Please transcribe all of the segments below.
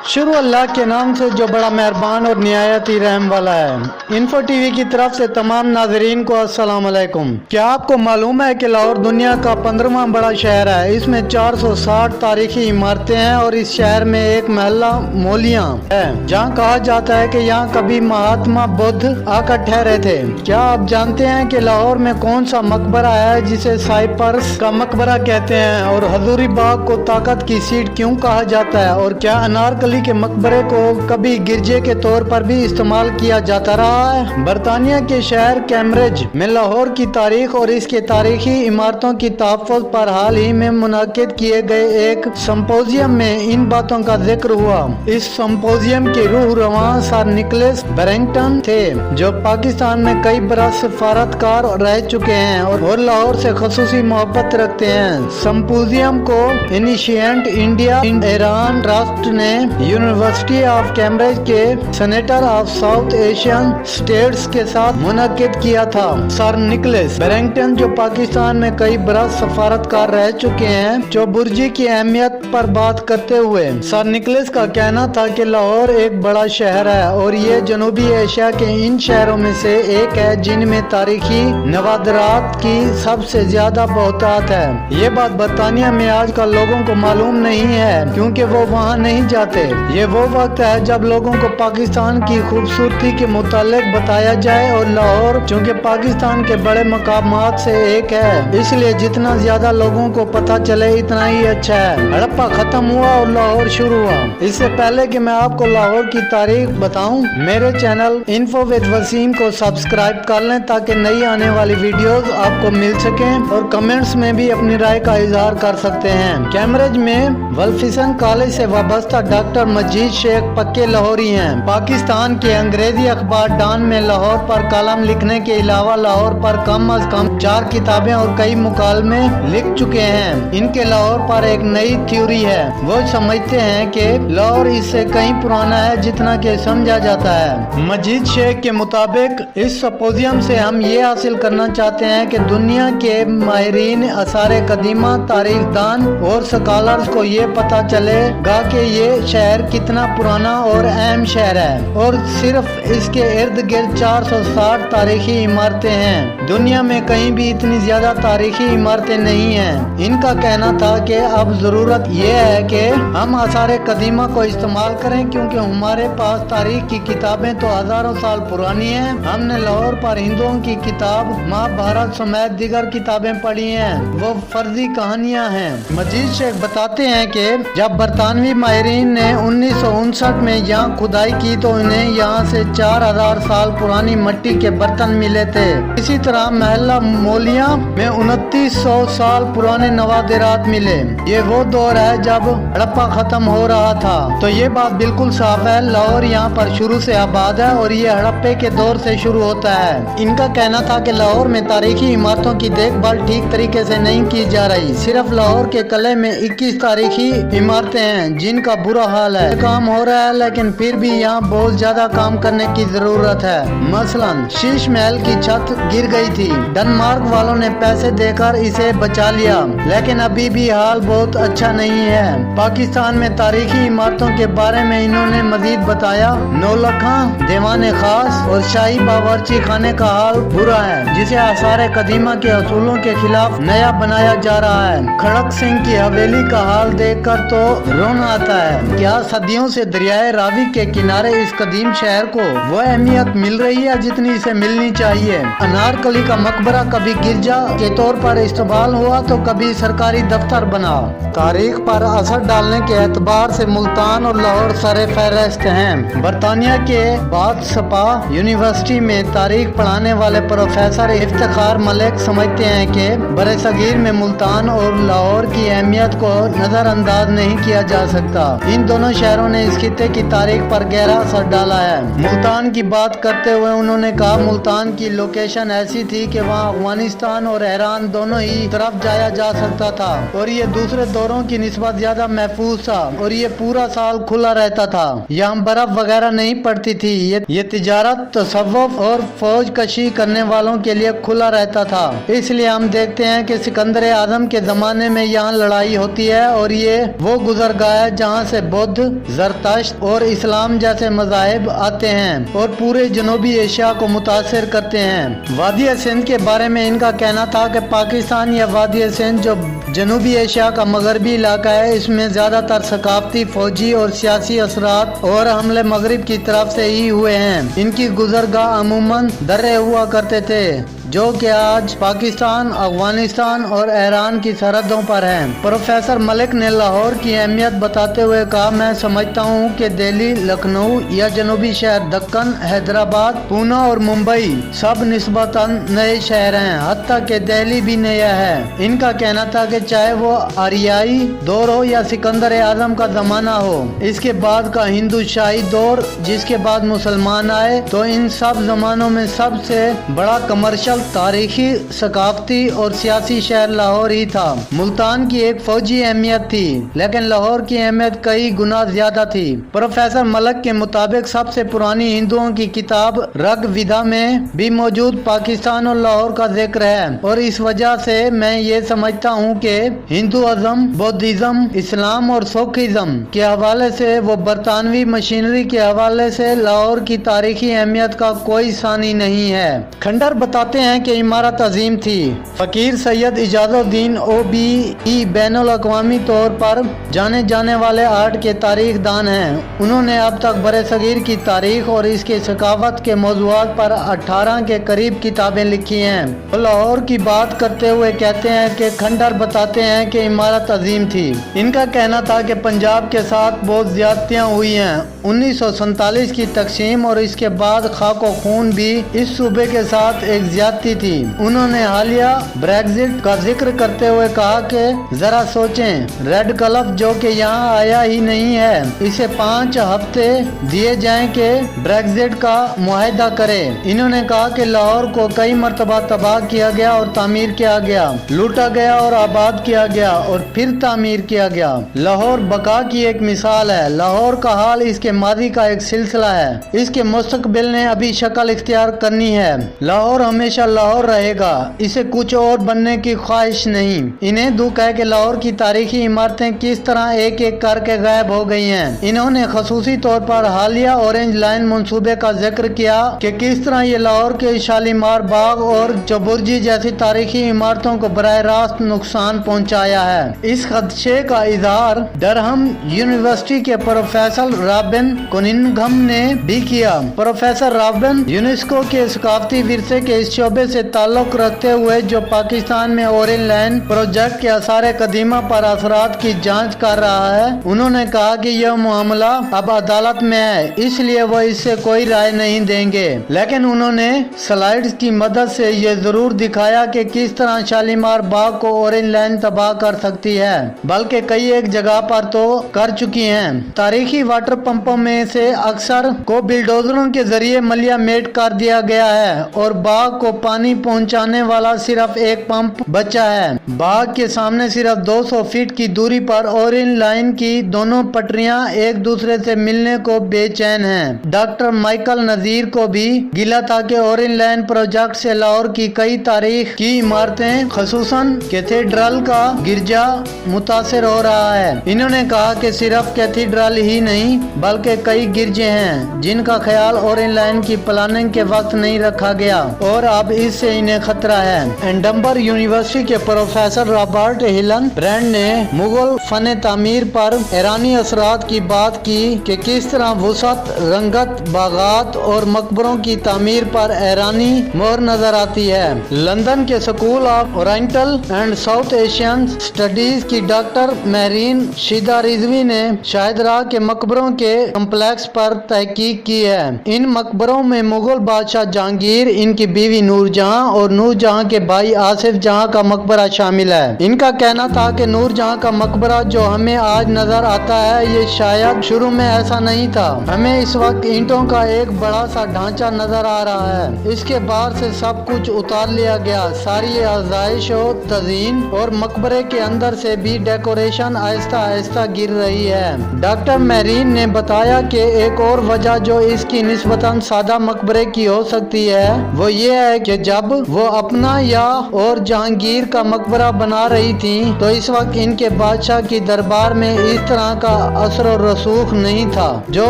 शुरू अल्लाह के नाम से जो बड़ा मेहरबान और निहायती रहम वाला है। इन्फो टीवी की तरफ से तमाम नाजरीन को अस्सलाम वालेकुम। क्या आपको मालूम है कि लाहौर दुनिया का 15वां बड़ा शहर है। इसमें 460 तारीखी इमारतें हैं और इस शहर में एक महल्ला मोलिया है जहाँ कहा जाता है कि यहाँ कभी महात्मा बुद्ध आकर ठहरे थे। क्या आप जानते हैं कि लाहौर में कौन सा मकबरा है जिसे साइपर्स का मकबरा कहते हैं, और हजूरी बाग को ताकत की सीट क्यों कहा जाता है, और क्या अनारकली के मकबरे को कभी गिरजे के तौर पर भी इस्तेमाल किया जाता रहा है। बरतानिया के शहर कैम्ब्रिज में लाहौर की तारीख और इसके तारीखी इमारतों की तहफ़्फ़ुज़ पर हाल ही में मुनाकिद किए गए एक सिम्पोजियम में इन बातों का जिक्र हुआ। इस सिम्पोजियम के रूह रवां सर निकोलस बैरेंगटन थे, जो पाकिस्तान में कई बरस सफारतकार रह चुके हैं और लाहौर से खसूसी मोहब्बत रखते हैं। सिम्पोजियम को एनिशिएंट इंडिया ईरान राष्ट्र ने यूनिवर्सिटी ऑफ कैम्ब्रिज के senator of south Asian states के साथ मुनक्किद किया था। सर निकोलस बैरेंगटन, जो पाकिस्तान में कई बरस सफारतकार रह चुके हैं, जो बुर्जी की अहमियत पर बात करते हुए सर निकोलस का कहना था कि लाहौर एक बड़ा शहर है और ये जनूबी एशिया के इन शहरों में से एक है जिनमें तारीखी नवादरात की सबसे ज्यादा बहुतात है। ये बात बरतानिया में आजकल लोगों को मालूम नहीं है क्योंकि वो वहाँ नहीं जाते। ये वो वक्त है जब लोगों को पाकिस्तान की खूबसूरती के मुतालिक बताया जाए, और लाहौर चूँकि पाकिस्तान के बड़े मकामात से एक है, इसलिए जितना ज्यादा लोगों को पता चले इतना ही अच्छा है। हड़प्पा खत्म हुआ और लाहौर शुरू हुआ। इससे पहले कि मैं आपको लाहौर की तारीख बताऊं, मेरे चैनल इन्फो विद वसीम को सब्सक्राइब कर लें ताकि नई आने वाली वीडियोस आपको मिल सकें, और कमेंट्स में भी अपनी राय का इजहार कर सकते हैं। कैम्ब्रिज में वल्फिसन कॉलेज से वाबस्ता डॉक्टर मजीद शेख पक्के लाहौरी हैं। पाकिस्तान के अंग्रेजी अखबार डॉन में लाहौर पर कलम लिखने के अलावा लाहौर पर कम अज कम 4 किताबें और कई मुकालमे लिख चुके हैं। इनके लाहौर पर एक नई थ्योरी है। वो समझते हैं कि लाहौर इससे कहीं पुराना है जितना कि समझा जाता है। मजीद शेख के मुताबिक इस सिम्पोजियम से हम ये हासिल करना चाहते हैं कि दुनिया के माहिरीन आसारे कदीमा, तारीखदान और स्कॉलर्स को ये पता चलेगा कि ये शहर कितना पुराना और अहम शहर है, और सिर्फ इसके इर्द गिर्द 460 तारीखी इमारतें हैं। दुनिया में कहीं भी इतनी ज्यादा तारीखी इमारतें नहीं हैं। इनका कहना था कि अब जरूरत ये है कि हम आसारे कदीमा को इस्तेमाल करें क्योंकि हमारे पास तारीख की किताबें तो हजारों साल पुरानी हैं। हमने लाहौर पर हिंदुओं की किताब महाभारत समेत दीगर किताबें पढ़ी हैं, वो फर्जी कहानियां हैं। मजीद शेख बताते हैं कि जब बरतानवी माहिरीन ने 1959 में यहाँ खुदाई की तो उन्हें यहाँ से 4000 साल पुरानी मिट्टी के बर्तन मिले थे। इसी तरह महल्ला मोलिया में 2900 साल पुराने नवादिरात मिले। ये वो दौर है जब हड़प्पा खत्म हो रहा था। तो ये बात बिल्कुल साफ है, लाहौर यहाँ पर शुरू से आबाद है और ये हड़प्पे के दौर से शुरू होता है। इनका कहना था कि लाहौर में तारीखी इमारतों की देखभाल ठीक तरीके से नहीं की जा रही। सिर्फ लाहौर के किले में 21 तारीखी इमारतें हैं जिनका बुरा हाल है। काम हो रहा है लेकिन फिर भी यहाँ बहुत ज्यादा काम करने की जरूरत है। मसलन शीश महल की छत गिर गई थी। डेनमार्क वालों ने पैसे देकर इसे बचा लिया, लेकिन अभी भी हाल बहुत अच्छा नहीं है। पाकिस्तान में तारीखी इमारतों के बारे में इन्होंने मजीद बताया, नौलखा, दीवाने खास और शाही बावर्ची खाने का हाल बुरा है, जिसे आसारे कदीमा के असूलों के खिलाफ नया बनाया जा रहा है। खड़क सिंह की हवेली का हाल देखकर तो रोना आता है। क्या सदियों से दरियाए रावी के किनारे इस कदीम शहर को वो अहमियत मिल रही है जितनी इसे मिलनी चाहिए? अनारकली का मकबरा कभी गिरजा के तौर पर इस्तेमाल हुआ तो कभी सरकारी दफ्तर बना। तारीख पर असर डालने के एतबार से मुल्तान और लाहौर सरे फहरिस्त हैं। बरतानिया के बाद सपा यूनिवर्सिटी में तारीख पढ़ाने वाले प्रोफेसर इफ्तिखार मलिक समझते हैं कि बरे सगीर में मुल्तान और लाहौर की अहमियत को नजरअंदाज नहीं किया जा सकता। इन दोनों शहरों ने इस खित्ते की तारीख पर गहरा असर डाला है। मुल्तान की बात करते हुए उन्होंने कहा, मुल्तान की लोकेशन ऐसी थी कि वहाँ अफगानिस्तान और ईरान दोनों ही तरफ जाया जा सकता था, और ये दूसरे दौरों की निस्बत ज्यादा महफूज था, और ये पूरा साल खुला रहता था। यहाँ बर्फ वगैरह नहीं पड़ती थी। ये तिजारत, तसव्वुफ और फौज कशी करने वालों के लिए खुला रहता था। इसलिए हम देखते हैं कि सिकंदर आजम के जमाने में यहाँ लड़ाई होती है, और ये वो गुजरगाह है जहाँ से बौद्ध बौद्ध, जरतश्त और इस्लाम जैसे मज़ाहिब आते हैं और पूरे जनूबी एशिया को मुतासिर करते हैं। वादी सिंध के बारे में इनका कहना था कि पाकिस्तान या वादी सिंध जो जनूबी एशिया का मगरबी इलाका है, इसमें ज़्यादातर सकाफती, फौजी और सियासी असरात और हमले मगरिब की तरफ से ही हुए हैं। इनकी गुजरगाह अमूमन दर्रे हुआ करते थे जो कि आज पाकिस्तान, अफगानिस्तान और ईरान की सरहदों पर हैं। प्रोफेसर मलिक ने लाहौर की अहमियत बताते हुए कहा, मैं समझता हूँ कि दिल्ली, लखनऊ या जनूबी शहर दक्कन, हैदराबाद, पूना और मुंबई सब निस्बतन नए शहर हैं, हत्ता कि दिल्ली भी नया है। इनका कहना था कि चाहे वो आर्याई दौर हो या सिकंदर आजम का जमाना हो, इसके बाद का हिंदू शाही दौर जिसके बाद मुसलमान आए, तो इन सब जमानों में सबसे बड़ा कमर्शियल, तारीखी, सकाफती और सियासी शहर लाहौर ही था। मुल्तान की एक फौजी अहमियत थी, लेकिन लाहौर की अहमियत कई गुना ज्यादा थी। प्रोफेसर मलिक के मुताबिक सबसे पुरानी हिंदुओं की किताब ऋग वेदा में भी मौजूद पाकिस्तान और लाहौर का जिक्र है, और इस वजह से मैं ये समझता हूँ कि हिंदुइज्म, बौद्धिज्म, इस्लाम और सोखिज्म के हवाले से वो बरतानवी मशीनरी के हवाले से लाहौर की तारीखी अहमियत का कोई सानी नहीं है। खंडर बताते हैं कि इमारत अजीम थी। फकीर सैयद इजाजुद्दीन OBE बैनुल अक़वामी तौर पर जाने जाने वाले आर्ट के तारीख दान हैं। उन्होंने अब तक बरे सगीर की तारीख और इसके सकाफत के मौज़ूआत पर 18 के करीब किताबें लिखी हैं। वो लाहौर की बात करते हुए कहते हैं कि खंडर बताते हैं कि इमारत अजीम थी। इनका कहना था कि पंजाब के साथ बहुत ज्यादतियाँ हुई हैं। 1947 की तकसीम और इसके बाद खाको खून भी इस सूबे के साथ एक ज्यादती थी। उन्होंने हालिया ब्रेग्जिट का जिक्र करते हुए कहा कि जरा सोचें, रेड क्लिफ जो कि यहाँ आया ही नहीं है, इसे 5 हफ्ते दिए जाएं कि ब्रेग्जिट का मुआहदा करे। इन्होंने कहा कि लाहौर को कई मरतबा तबाह किया गया और तामीर किया गया, लूटा गया और आबाद किया गया और फिर तामीर किया गया। लाहौर बका की एक मिसाल है। लाहौर का हाल इसके मादी का एक सिलसिला है। इसके मुस्तकबिल ने अभी शक्ल इख्तियार करनी है। लाहौर हमेशा लाहौर रहेगा, इसे कुछ और बनने की ख्वाहिश नहीं। इन्हें दुख है कि लाहौर की तारीखी इमारतें किस तरह एक एक करके गायब हो गई हैं। इन्होंने खसूसी तौर पर हालिया ऑरेंज लाइन मंसूबे का जिक्र किया कि किस तरह ये लाहौर के शालीमार बाग और चबुर्जी जैसी तारीखी इमारतों को बराह रास्त नुकसान पहुँचाया है। इस खदशे का इजहार डरहम यूनिवर्सिटी के प्रोफेसर रॉबिन कुनिंघम ने भी किया। प्रोफेसर रॉबिन यूनेस्को के सकाफती विरसे के इस शोबे से ताल्लुक रखते हुए जो पाकिस्तान में ऑरेंज लाइन प्रोजेक्ट के आसार कदीमा पर असरात की जांच कर रहा है, उन्होंने कहा कि यह मामला अब अदालत में है, इसलिए वो इससे कोई राय नहीं देंगे। लेकिन उन्होंने स्लाइड्स की मदद से ये जरूर दिखाया कि किस तरह शालीमार बाग को ऑरेंज लाइन तबाह कर सकती है, बल्कि कई एक जगह पर तो कर चुकी हैं। तारीखी वाटर पंपों में से अक्सर को बिल्डोजरों के जरिए मलिया मेट कर दिया गया है और बाग को पानी पहुंचाने वाला सिर्फ एक पंप बचा है। बाग के सामने सिर्फ 200 फीट की दूरी पर ऑरेंज लाइन की दोनों पटरियां एक दूसरे से मिलने को बेचैन हैं। डॉक्टर माइकल नजीर को भी गिला था कि ऑरेंज लाइन प्रोजेक्ट से लाहौर की कई तारीख की इमारतें खसूसन कैथेड्रल का गिरजा मुतासिर हो रहा है। इन्होंने कहा कि सिर्फ कैथेड्रल ही नहीं बल्कि कई गिरजे हैं जिनका ख्याल ऑरेंज लाइन की प्लानिंग के वक्त नहीं रखा गया और अब इससे इन्हें खतरा है। एडinburgh यूनिवर्सिटी के प्रोफेसर रॉबर्ट हिलन ब्रैंड ने मुगल फन तामीर पर ईरानी असरात की बात की कि किस तरह वसत, रंगत, बागात और मकबरों की तामीर पर ईरानी मोहर नजर आती है। लंदन के school of oriental and south Asian studies की डॉक्टर महरीन शिदा रिजवी ने शाहिदरा के मकबरों के कम्प्लेक्स पर तहकीक की है। इन मकबरों में मुगल बादशाह जहांगीर, इनकी बीवी नूरजहां और नूरजहां के भाई आसिफ जहां का मकबरा शामिल है। इनका कहना था कि नूरजहां का मकबरा जो हमें आज नजर आता है ये शायद शुरू में ऐसा नहीं था। हमें इस वक्त ईंटों का एक बड़ा सा ढांचा नजर आ रहा है। इसके बाहर से सब कुछ उतार लिया गया, सारी आज़ाइश और तज़ीन, और मकबरे के अंदर से भी डेकोरेशन आहिस्ता आहिस्ता गिर रही है। डॉक्टर महरीन ने बताया कि एक और वजह जो इसकी निस्बतन सादा मकबरे की हो सकती है वो ये है कि जब वो अपना या और जहांगीर का मकबरा बना रही थी तो इस वक्त इनके बादशाह की दरबार में इस तरह का असर और रसूख नहीं था जो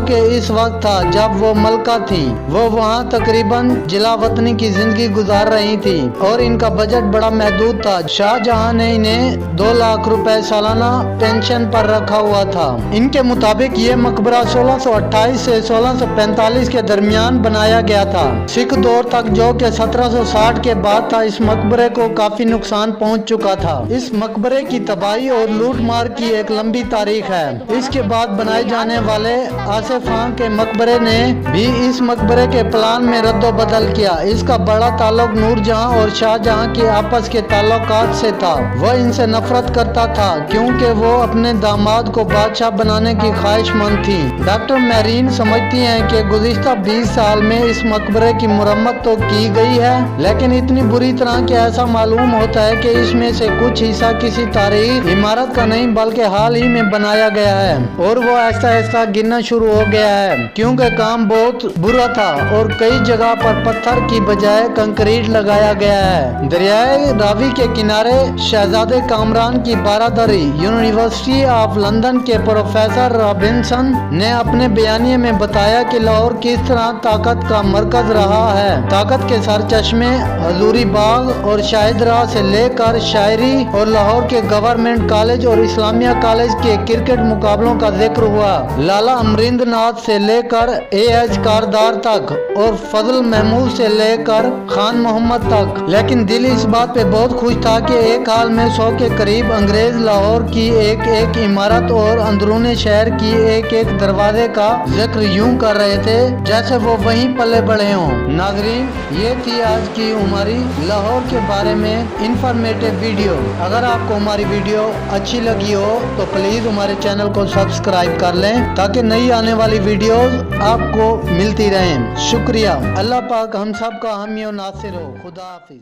कि इस वक्त था जब वो मलका थी। वो वहाँ तकरीबन जिला वतनी की जिंदगी गुजार रही थी और इनका बजट बड़ा महदूद था। शाहजहां ने इन्हें 2 लाख रुपए सालाना पेंशन पर रखा हुआ था। इनके मुताबिक ये मकबरा 1628 से 1645 के दरमियान बनाया गया था। सिख दौर तक जो कि 1760 के बाद था, इस मकबरे को काफी नुकसान पहुंच चुका था। इस मकबरे की तबाही और लूट मार की एक लंबी तारीख है। इसके बाद बनाए जाने वाले आसिफ खां के मकबरे ने भी इस मकबरे के प्लान में रद्दो बदल किया। इसका बड़ा ताल्लुक नूरजहां और शाहजहां के आपस के ताल्लुकात से था। वह इनसे नफरत करता था क्योंकि वो अपने दामाद को बादशाह बनाने की ख्वाहिशमंद थी। डॉक्टर मैरीन समझती हैं कि गुज़िश्ता 20 साल में इस मकबरे की मुरम्मत तो की गई है, लेकिन इतनी बुरी तरह के ऐसा मालूम होता है कि इसमें से कुछ हिस्सा किसी तारीख इमारत का नहीं बल्कि हाल ही में बनाया गया है और वो ऐसा ऐसा गिरना शुरू हो गया है क्योंकि काम बहुत बुरा था और कई जगह पर पत्थर की बजाय कंक्रीट लगाया गया है। दरियाए रावी के किनारे शहजादे कामरान की बारादरी यूनिवर्सिटी ऑफ लंदन के प्रोफेसर रॉबिन्सन ने अपने बयानिए में बताया कि लाहौर किस तरह ताकत का मरकज रहा है। ताकत के सरचश्मे हजूरी बाग और शाहिद राह से लेकर शायरी और लाहौर के गवर्नमेंट कॉलेज और इस्लामिया कॉलेज के क्रिकेट मुकाबलों का जिक्र हुआ। लाला अमरिंद्र नाथ से लेकर एएच कारदार तक और फजल महमूद से लेकर खान मोहम्मद तक। लेकिन दिल इस बात पे बहुत खुश था कि एक हाल में 100 के करीब अंग्रेज लाहौर की एक एक इमारत और अंदरूनी शहर की एक एक दरवाजे का जिक्र यूं कर रहे थे जैसे वो वहीं पले बड़े हों। नाजरीन, ये थी आज की हमारी लाहौर के बारे में इंफॉर्मेटिव वीडियो। अगर आपको हमारी वीडियो अच्छी लगी हो तो प्लीज हमारे चैनल को सब्सक्राइब कर लें ताकि नई आने वाली वीडियोस आपको मिलती रहें। शुक्रिया। अल्लाह पाक हम सब का हामी और नासिर हो। खुदा हाफिज।